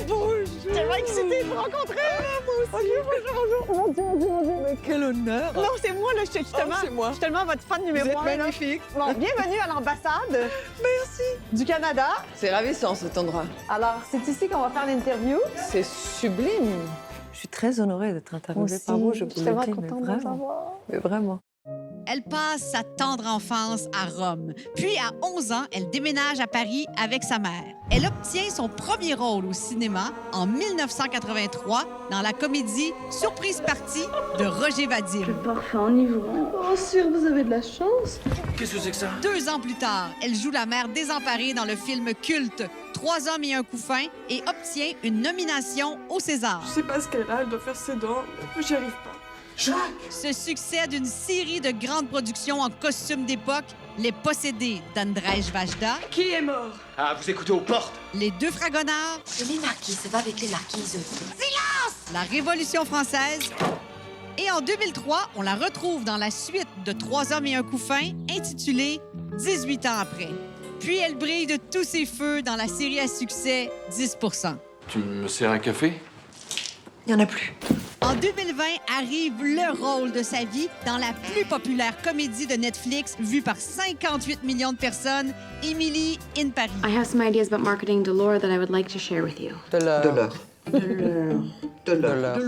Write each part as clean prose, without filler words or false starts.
Bonjour. Tellement excitée de vous rencontrer. Moi aussi. Bonjour. Mais quel honneur. Non, c'est moi, là. Je suis tellement, c'est moi. je suis tellement votre fan numéro Vous êtes 1. magnifique. Bon, bienvenue à l'ambassade. Merci. Du Canada. C'est ravissant cet endroit. Alors, c'est ici qu'on va faire l'interview. C'est sublime. Je suis très honorée d'être interviewée par vous, je vous suis le tellement dis, mais contente de vraiment. savoir. Mais vraiment. Elle passe sa tendre enfance à Rome. Puis, à 11 ans, elle déménage à Paris avec sa mère. Elle obtient son premier rôle au cinéma en 1983 dans la comédie Surprise Party de Roger Vadim. Parfait enivrant. Oh, sûr, vous avez de la chance. Qu'est-ce que c'est que ça? 2 ans plus tard, elle joue la mère désemparée dans le film culte 3 hommes et un couffin et obtient une nomination au César. Je sais pas ce qu'elle a, elle doit faire ses dents, mais j'y arrive pas. Jacques! Se succède une série de grandes productions en costume d'époque, Les Possédés d'Andrzej Wajda, Qui est mort? Ah, vous écoutez aux portes? Les Deux Fragonards, Les marquises, va avec les marquises. La Révolution française. Et en 2003, on la retrouve dans la suite de 3 hommes et un couffin, intitulée 18 ans après. Puis elle brille de tous ses feux dans la série à succès 10 Tu me sers un café? Il n'y en a plus. En 2020 arrive le rôle de sa vie dans la plus populaire comédie de Netflix vue par 58 millions de personnes, Emily in Paris. I have some ideas about marketing Delore that I would like to share with you. De l'heure. De l'heure.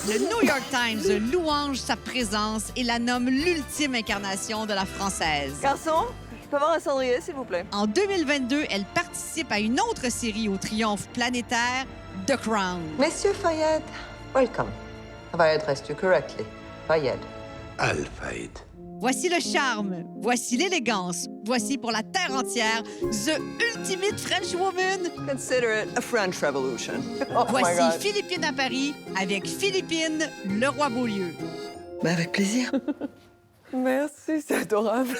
Le New York Times louange sa présence et la nomme l'ultime incarnation de la française. Garçon, je peux avoir un cendrier, s'il vous plaît? En 2022, elle participe à une autre série au triomphe planétaire, The Crown. Monsieur Fayed, welcome. Have I addressed you correctly? Fayed. Alphaïd. Voici le charme, voici l'élégance, voici pour la terre entière, The Ultimate French Woman. Consider it a French Revolution. Oh my Voici God. Philippine à Paris avec Philippine Leroy-Beaulieu. Bah, avec plaisir. Merci, c'est adorable.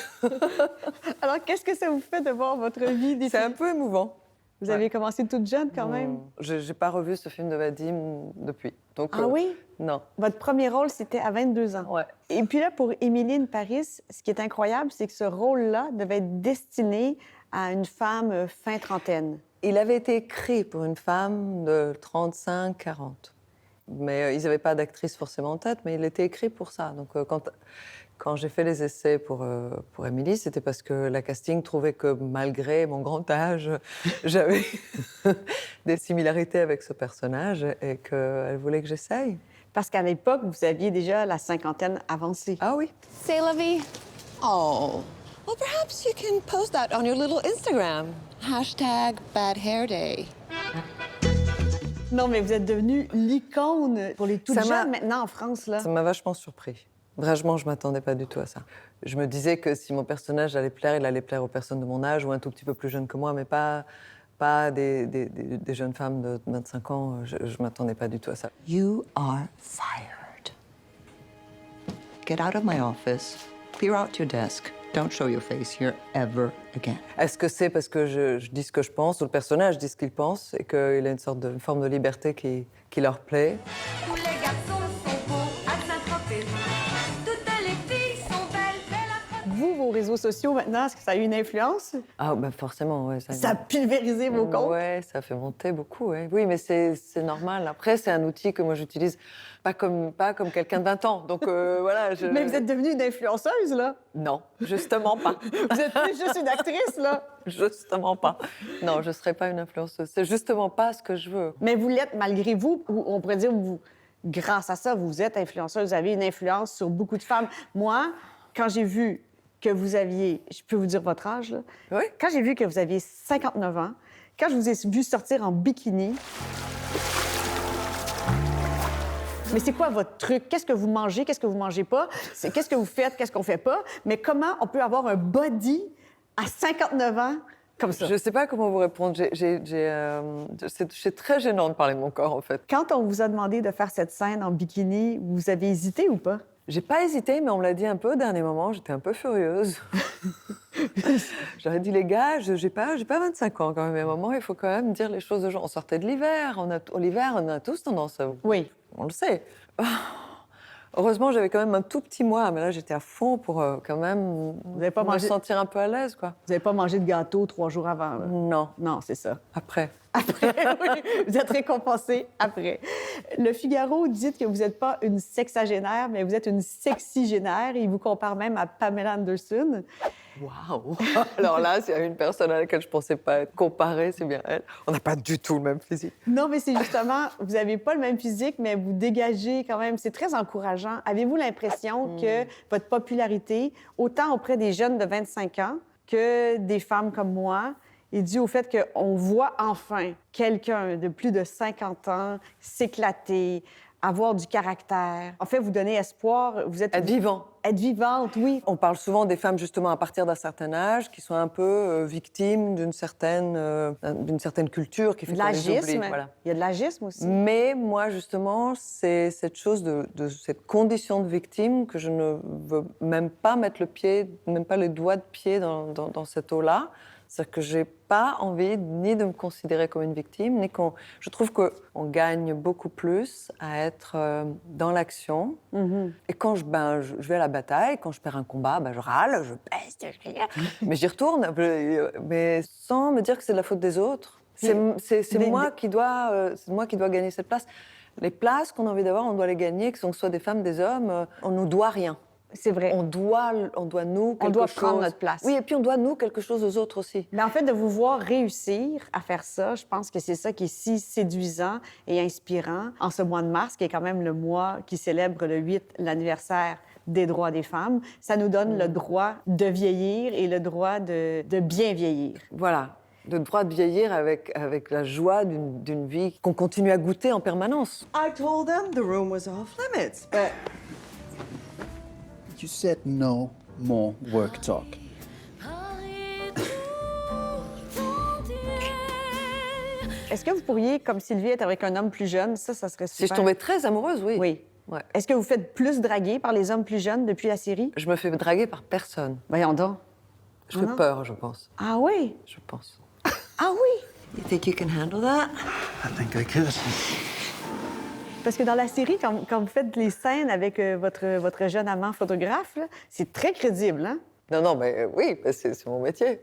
Alors, qu'est-ce que ça vous fait de voir votre vie C'est un peu émouvant. Vous avez commencé toute jeune, quand même. Je n'ai pas revu ce film de Vadim depuis. Donc, Ah oui? Non. Votre premier rôle, c'était à 22 ans. Ouais. Et puis là, pour Émilie in Paris, ce qui est incroyable, c'est que ce rôle-là devait être destiné à une femme fin trentaine. Il avait été écrit pour une femme de 35-40. Mais ils n'avaient pas d'actrice forcément en tête, mais il était écrit pour ça. Donc quand j'ai fait les essais pour Émilie, c'était parce que la casting trouvait que malgré mon grand âge, j'avais des similarités avec ce personnage et qu'elle voulait que j'essaye. Parce qu'à l'époque, vous aviez déjà la cinquantaine avancée. Ah oui. Say, Lovey. Oh, well, perhaps you can post that on your little Instagram. #BadHairDay. Non, mais vous êtes devenue l'icône pour les toutes Ça m'a- jeunes maintenant en France, là. Ça m'a vachement surpris. Vraiment, je ne m'attendais pas du tout à ça. Je me disais que si mon personnage allait plaire, il allait plaire aux personnes de mon âge ou un tout petit peu plus jeunes que moi, mais pas des jeunes femmes de 25 ans. Je ne m'attendais pas du tout à ça. You are fired. Get out of my office. Clear out your desk. Don't show your face here ever again. Est-ce que c'est parce que je dis ce que je pense, ou le personnage dit ce qu'il pense, et qu'il a une forme de liberté qui leur plaît? Tous les garçons sont beaux à Saint-Tropez. Toutes les filles sont belles, belles à Vous, vos réseaux sociaux, maintenant, est-ce que ça a eu une influence? Ah, ben forcément, oui. Ça a pulvérisé vos comptes? Oui, ça fait monter beaucoup, ouais. Oui, mais c'est normal. Après, c'est un outil que moi j'utilise pas comme quelqu'un de 20 ans. Donc voilà. Mais vous êtes devenue une influenceuse, là. Non, justement pas. Vous êtes plus juste une actrice, là. Justement pas. Non, je ne serai pas une influenceuse. C'est justement pas ce que je veux. Mais vous l'êtes malgré vous, ou on pourrait dire vous, grâce à ça, vous êtes influenceuse, vous avez une influence sur beaucoup de femmes. Moi, quand j'ai vu que vous aviez, je peux vous dire votre âge, là. Oui. Quand j'ai vu que vous aviez 59 ans, quand je vous ai vu sortir en bikini, mais c'est quoi votre truc? Qu'est-ce que vous mangez? Qu'est-ce que vous mangez pas? Qu'est-ce que vous faites? Qu'est-ce qu'on fait pas? Mais comment on peut avoir un body à 59 ans comme ça? Je ne sais pas comment vous répondre. C'est très gênant de parler de mon corps, en fait. Quand on vous a demandé de faire cette scène en bikini, vous avez hésité ou pas? J'ai pas hésité, mais on me l'a dit un peu au dernier moment. J'étais un peu furieuse. J'aurais dit, les gars, j'ai pas 25 ans quand même. À un moment, il faut quand même dire les choses aux gens. On sortait de l'hiver. L'hiver, on a tous tendance à... Oui. On le sait. Heureusement, j'avais quand même un tout petit mois, mais là, j'étais à fond pour quand même n'avez pas me mangé- sentir un peu à l'aise, quoi. Vous n'avez pas mangé de gâteau 3 jours avant, là? Non, Non, c'est ça. après. Après, oui, vous êtes récompensé après. Le Figaro dit que vous n'êtes pas une sexagénaire, mais vous êtes une sexygénaire. Il vous compare même à Pamela Anderson. Waouh! Alors là, s'il y a une personne à laquelle je pensais pas être comparée, c'est bien elle. On n'a pas du tout le même physique. Non, mais c'est justement, vous n'avez pas le même physique, mais vous dégagez quand même. C'est très encourageant. Avez-vous l'impression que votre popularité, autant auprès des jeunes de 25 ans que des femmes comme moi, est due au fait qu'on voit enfin quelqu'un de plus de 50 ans s'éclater, avoir du caractère. En fait, vous donnez espoir. Vous êtes Être vivant. Être vivante, oui. On parle souvent des femmes, justement, à partir d'un certain âge, qui sont un peu victimes d'une certaine culture qui fait De qu'on les oublie. l'agisme. Voilà. Il y a de l'agisme aussi. Mais moi, justement, c'est cette chose de cette condition de victime que je ne veux même pas mettre le pied, même pas les doigts de pied dans cette eau-là. C'est-à-dire que j'ai pas envie ni de me considérer comme une victime, ni qu'on... Je trouve qu'on gagne beaucoup plus à être dans l'action. Et quand je vais à la bataille, quand je perds un combat, je râle, je peste, mais j'y retourne, mais sans me dire que c'est de la faute des autres. C'est moi qui dois gagner cette place. Les places qu'on a envie d'avoir, on doit les gagner, que ce soit des femmes, des hommes, on nous doit rien. C'est vrai. On doit nous quelque On doit chose. prendre notre place. Oui, et puis on doit nous quelque chose aux autres aussi. Mais en fait, de vous voir réussir à faire ça, je pense que c'est ça qui est si séduisant et inspirant en ce mois de mars, qui est quand même le mois qui célèbre le 8, l'anniversaire des droits des femmes. Ça nous donne le droit de vieillir et le droit de bien vieillir. Voilà, le droit de vieillir avec la joie d'une vie qu'on continue à goûter en permanence. I told them the room was off limits, but You said no more work talk. Est-ce que vous pourriez, comme Sylvie, être avec un homme plus jeune? Ça serait super. Si je tombais très amoureuse, oui. Oui. Ouais. Est-ce que vous faites plus draguer par les hommes plus jeunes depuis la série? Je me fais draguer par personne. Voyons donc. Je fais peur, je pense. Ah oui? Je pense. Ah oui? You think you can handle that? I think I could. Parce que dans la série, quand vous faites les scènes avec votre jeune amant photographe, là, c'est très crédible, hein? Non, mais oui, c'est mon métier.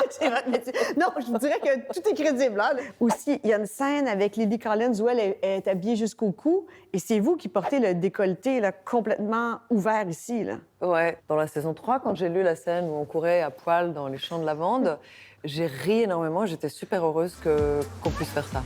C'est votre métier. Non, je vous dirais que tout est crédible. Hein? Aussi, il y a une scène avec Lily Collins où elle est habillée jusqu'au cou et c'est vous qui portez le décolleté là, complètement ouvert ici. Là. Ouais. Dans la saison 3, quand j'ai lu la scène où on courait à poil dans les champs de lavande, j'ai ri énormément. J'étais super heureuse qu'on puisse faire ça.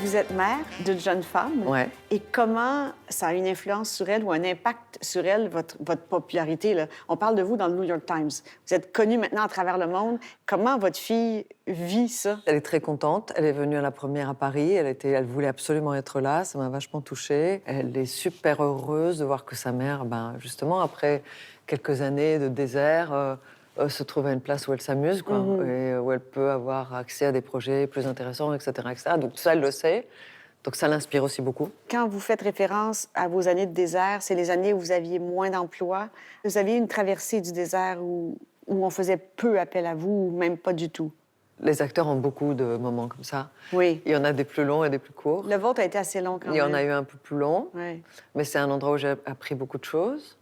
Vous êtes mère d'une jeune femme. Ouais. Et comment ça a une influence sur elle ou un impact sur elle, votre popularité? Là? On parle de vous dans le New York Times. Vous êtes connue maintenant à travers le monde. Comment votre fille vit ça? Elle est très contente. Elle est venue à la première à Paris. Elle voulait absolument être là. Ça m'a vachement touchée. Elle est super heureuse de voir que sa mère, justement, après quelques années de désert, se trouve à une place où elle s'amuse, quoi, et où elle peut avoir accès à des projets plus intéressants, etc., etc. Donc tout ça, elle le sait. Donc ça l'inspire aussi beaucoup. Quand vous faites référence à vos années de désert, c'est les années où vous aviez moins d'emploi. Vous aviez une traversée du désert où on faisait peu appel à vous, ou même pas du tout. Les acteurs ont beaucoup de moments comme ça. Oui. Il y en a des plus longs et des plus courts. Le vôtre a été assez long quand même. Il y en a eu un peu plus long, Oui. mais c'est un endroit où j'ai appris beaucoup de choses.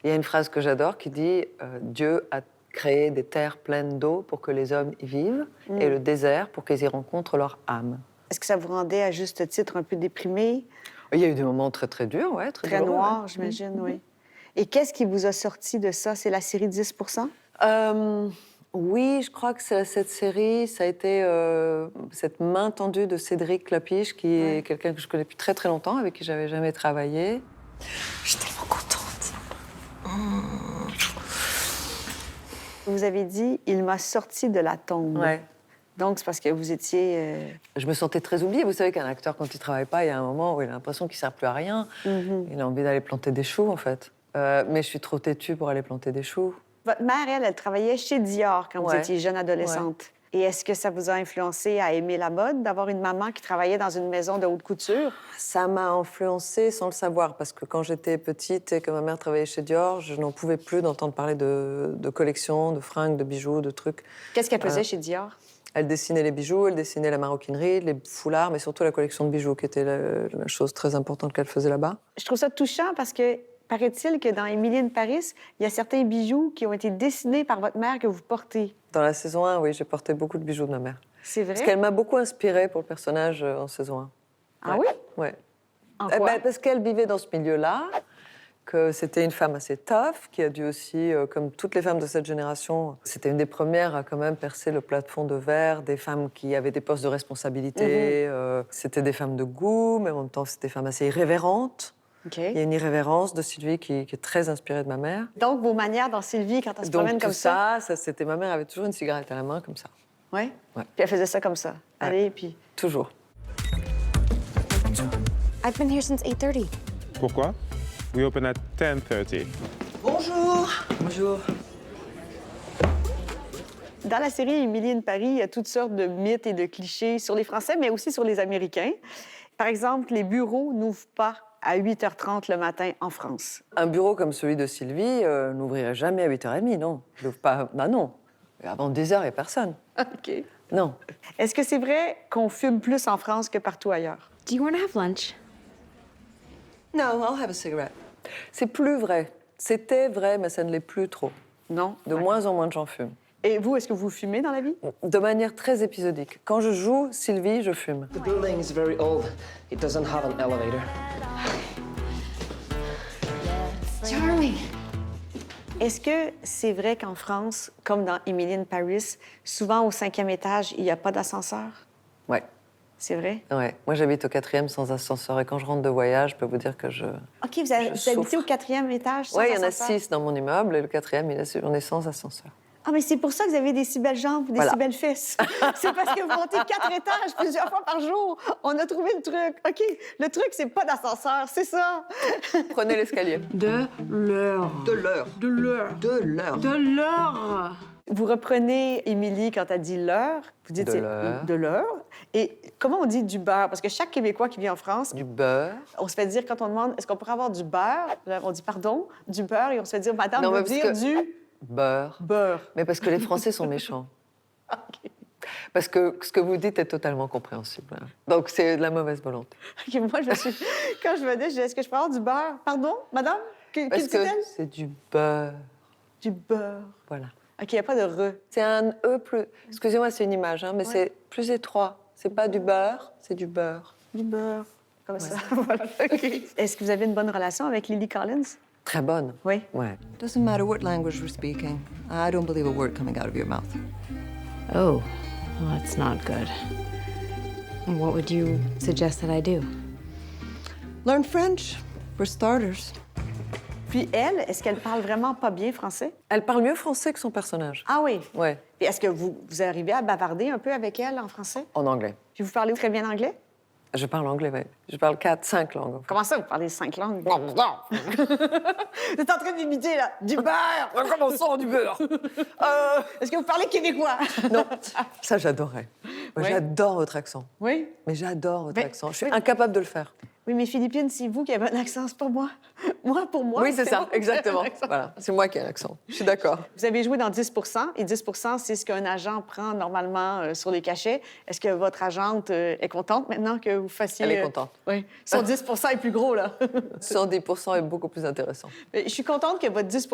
Il y a une phrase que j'adore qui dit Dieu a créé des terres pleines d'eau pour que les hommes y vivent et le désert pour qu'ils y rencontrent leur âme. Est-ce que ça vous rendait, à juste titre, un peu déprimé? Il y a eu des moments très, très durs, ouais, très Très douloureux, noirs, ouais. j'imagine, oui. Et qu'est-ce qui vous a sorti de ça? C'est la série 10 Oui, je crois que cette série, ça a été cette main tendue de Cédric Lapiche, qui est quelqu'un que je connais depuis très, très longtemps, avec qui j'avais jamais travaillé. Je suis tellement contente. Vous avez dit « il m'a sorti de la tombe Ouais. ». Donc, c'est parce que vous étiez... Je me sentais très oubliée. Vous savez qu'un acteur, quand il travaille pas, il y a un moment où il a l'impression qu'il ne sert plus à rien. Il a envie d'aller planter des choux, en fait. Mais je suis trop têtue pour aller planter des choux. Votre mère, elle travaillait chez Dior quand vous Ouais. étiez jeune adolescente. Et est-ce que ça vous a influencé à aimer la mode, d'avoir une maman qui travaillait dans une maison de haute couture? Ça m'a influencée sans le savoir, parce que quand j'étais petite et que ma mère travaillait chez Dior, je n'en pouvais plus d'entendre parler de collections, de fringues, de bijoux, de trucs. Qu'est-ce qu'elle faisait chez Dior? Elle dessinait les bijoux, elle dessinait la maroquinerie, les foulards, mais surtout la collection de bijoux, qui était la chose très importante qu'elle faisait là-bas. Je trouve ça touchant parce que paraît-il que dans Emily in Paris, il y a certains bijoux qui ont été dessinés par votre mère que vous portez. Dans la saison 1, oui, j'ai porté beaucoup de bijoux de ma mère. C'est vrai? Parce qu'elle m'a beaucoup inspirée pour le personnage en saison 1. Ah oui? Ouais. En quoi? Parce qu'elle vivait dans ce milieu-là, que c'était une femme assez tough, qui a dû aussi, comme toutes les femmes de cette génération, c'était une des premières à quand même percer le plafond de verre, des femmes qui avaient des postes de responsabilité. C'était des femmes de goût, mais en même temps, c'était des femmes assez irrévérentes. Okay. Il y a une irrévérence de Sylvie qui est très inspirée de ma mère. Donc, vos manières dans Sylvie, quand elle se promène comme ça, c'était ma mère avait toujours une cigarette à la main, comme ça. Oui? Ouais. Puis elle faisait ça comme ça. Allez, puis... Toujours. I've been here since 8:30. Pourquoi? We open at 10:30. Bonjour. Bonjour. Dans la série Emily in Paris, il y a toutes sortes de mythes et de clichés sur les Français, mais aussi sur les Américains. Par exemple, les bureaux n'ouvrent pas à 8h30 le matin en France. Un bureau comme celui de Sylvie n'ouvrirait jamais à 8h30, non. Il n'ouvre pas... Bah non. Avant 10h, il n'y a personne. OK. Non. Est-ce que c'est vrai qu'on fume plus en France que partout ailleurs? Do you want to have lunch? No, I'll have a cigarette. C'est plus vrai. C'était vrai, mais ça ne l'est plus trop. Non? De moins en moins de gens fument. Et vous, est-ce que vous fumez dans la vie? De manière très épisodique. Quand je joue Sylvie, je fume. The building is very old. It doesn't have an elevator. Charming. Est-ce que c'est vrai qu'en France, comme dans Emily in Paris, souvent au 5e étage, il n'y a pas d'ascenseur? Ouais. C'est vrai? Ouais. Moi, j'habite au 4e sans ascenseur. Et quand je rentre de voyage, je peux vous dire que je... OK, vous habitez au 4e étage sans Oui, il y en a ascenseur? 6 dans mon immeuble. Et le 4e, on est sans ascenseur. Ah, mais c'est pour ça que vous avez des si belles jambes ou des si belles fesses. C'est parce que vous montez 4 étages plusieurs fois par jour. On a trouvé le truc. OK, le truc, c'est pas d'ascenseur, c'est ça. Prenez l'escalier. De l'heure. Vous reprenez Émilie quand elle dit l'heure. Vous dites de l'heure. Et comment on dit du beurre? Parce que chaque Québécois qui vit en France... Du beurre. On se fait dire, quand on demande, est-ce qu'on pourrait avoir du beurre? Là, on dit pardon, du beurre. Et on se fait dire, madame, on veut dire du... Beurre. Beurre. Mais parce que les Français sont méchants. OK. Parce que ce que vous dites est totalement compréhensible. Hein. Donc, c'est de la mauvaise volonté. OK, moi, quand je venais, je disais, est-ce que je peux avoir du beurre? Pardon, madame? Parce que c'est du beurre. Du beurre. Voilà. OK, il n'y a pas de re. C'est un E plus... Excusez-moi, c'est une image, hein, mais c'est plus étroit. C'est pas du beurre, c'est du beurre. Du beurre. Comme ça. Voilà. Okay. Est-ce que vous avez une bonne relation avec Lily Collins? Très bonne. Oui. Ouais. Doesn't matter what language we're speaking. I don't believe a word coming out of your mouth. Oh, well, that's not good. What would you suggest that I do? Learn French, for starters. Puis elle, est-ce qu'elle parle vraiment pas bien français? Elle parle mieux français que son personnage. Ah oui? Ouais. Et est-ce que vous arrivez à bavarder un peu avec elle en français? En anglais. Puis vous parlez très bien anglais? Je parle anglais, oui. Je parle 4-5 langues. Comment ça, vous parlez 5 langues? Vous êtes en train d'imiter, là, du beurre! Comment ça, du beurre? Est-ce que vous parlez québécois? Non, ça, j'adorais. Moi, Oui. J'adore votre accent. Oui? Mais j'adore votre Mais- accent. Je suis incapable de le faire. Oui, mais Philippine, c'est vous qui avez un accent, c'est pas moi. Moi, pour moi, Oui, c'est ça, moi qui ai exactement. un accent. Voilà, c'est moi qui ai l'accent. Je suis d'accord. Vous avez joué dans 10 et 10 c'est ce qu'un agent prend normalement sur les cachets. Est-ce que votre agente est contente maintenant que vous fassiez... Elle est contente. Oui. Son 10 est plus gros, là. 110% est beaucoup plus intéressant. Mais je suis contente que votre 10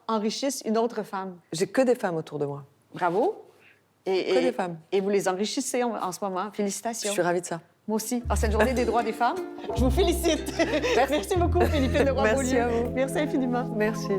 enrichisse une autre femme. J'ai que des femmes autour de moi. Bravo. Que des femmes. Et vous les enrichissez en ce moment. Félicitations. Je suis ravie de ça. Moi aussi. En cette journée des droits des femmes, je vous félicite. Merci beaucoup, Philippine de Merci Roy-Beaulieu. à vous. Merci infiniment. Merci.